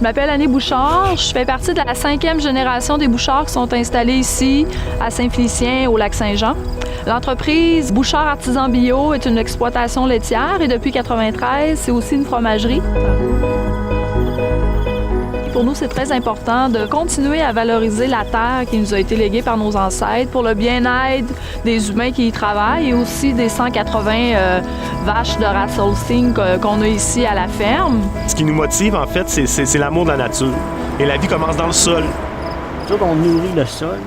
m'appelle Annie Bouchard. Je fais partie de la 5e génération des Bouchards qui sont installés ici, à Saint-Félicien, au Lac-Saint-Jean. L'entreprise Bouchard Artisan Bio est une exploitation laitière et depuis 1993, c'est aussi une fromagerie. Pour nous, c'est très important de continuer à valoriser la terre qui nous a été léguée par nos ancêtres pour le bien-être des humains qui y travaillent et aussi des 180 vaches de race Holstein qu'on a ici à la ferme. Ce qui nous motive, en fait, c'est l'amour de la nature. Et la vie commence dans le sol. Nous autres, on nourrit le sol.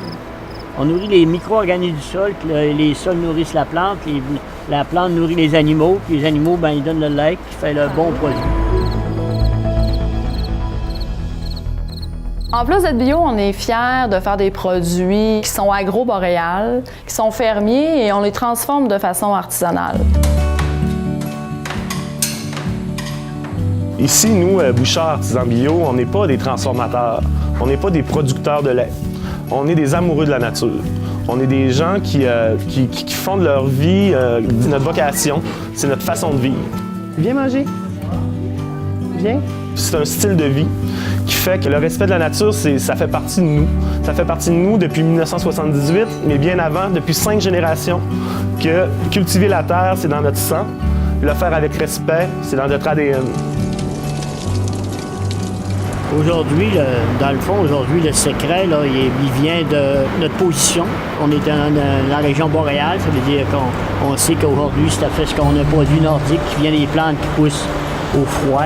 On nourrit les micro-organismes du sol, puis les sols nourrissent la plante, la plante nourrit les animaux, puis les animaux, ils donnent le lait qui fait le bon produit. En plus d'être bio, on est fiers de faire des produits qui sont agro-boréales, qui sont fermiers et on les transforme de façon artisanale. Ici, nous, Bouchard Artisan Bio, on n'est pas des transformateurs, on n'est pas des producteurs de lait. On est des amoureux de la nature. On est des gens qui font de leur vie notre vocation, c'est notre façon de vivre. Viens manger. Viens. C'est un style de vie qui fait que le respect de la nature, ça fait partie de nous. Ça fait partie de nous depuis 1978, mais bien avant, depuis 5 générations, que cultiver la terre, c'est dans notre sang. Le faire avec respect, c'est dans notre ADN. Aujourd'hui, dans le fond, le secret, là, il vient de notre position. On est dans la région boréale, ça veut dire qu'on sait qu'aujourd'hui, c'est à fait ce qu'on a produit nordique, qui vient des plantes qui poussent au froid.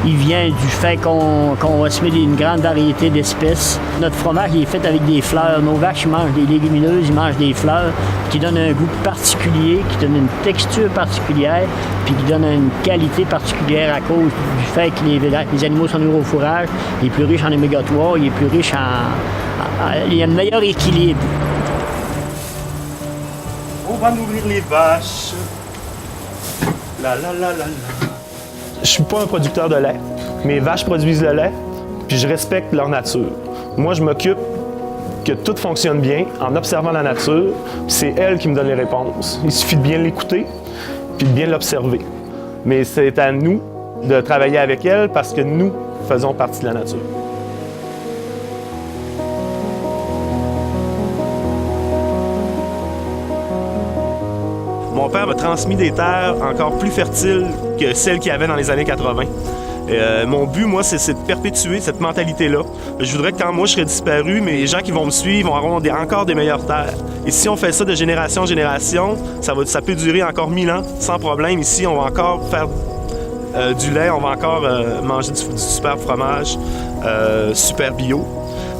Il vient du fait qu'on va semer une grande variété d'espèces. Notre fromage il est fait avec des fleurs. Nos vaches ils mangent des légumineuses, ils mangent des fleurs qui donnent un goût particulier, qui donnent une texture particulière, puis qui donnent une qualité particulière à cause du fait que les animaux sont nourris au fourrage. Il est plus riche en oméga 3, il est plus riche il y a un meilleur équilibre. On va nourrir les vaches. La la la la la. Je suis pas un producteur de lait. Mes vaches produisent le lait, puis je respecte leur nature. Moi, je m'occupe que tout fonctionne bien en observant la nature, puis c'est elle qui me donne les réponses. Il suffit de bien l'écouter, puis de bien l'observer. Mais c'est à nous de travailler avec elle parce que nous faisons partie de la nature. Mon père m'a transmis des terres encore plus fertiles que celles qu'il y avait dans les années 80. Mon but, moi, c'est de perpétuer cette mentalité-là. Je voudrais que quand moi je serai disparu, mais les gens qui vont me suivre auront encore des meilleures terres. Et si on fait ça de génération en génération, ça peut durer encore 1000 ans sans problème. Ici, on va encore faire du lait, on va encore manger du super fromage, super bio.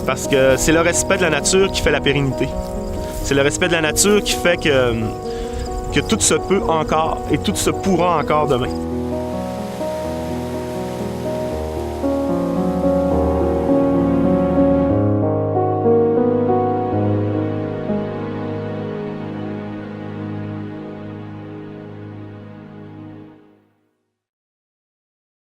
Parce que c'est le respect de la nature qui fait la pérennité. C'est le respect de la nature qui fait que tout se peut encore et tout se pourra encore demain.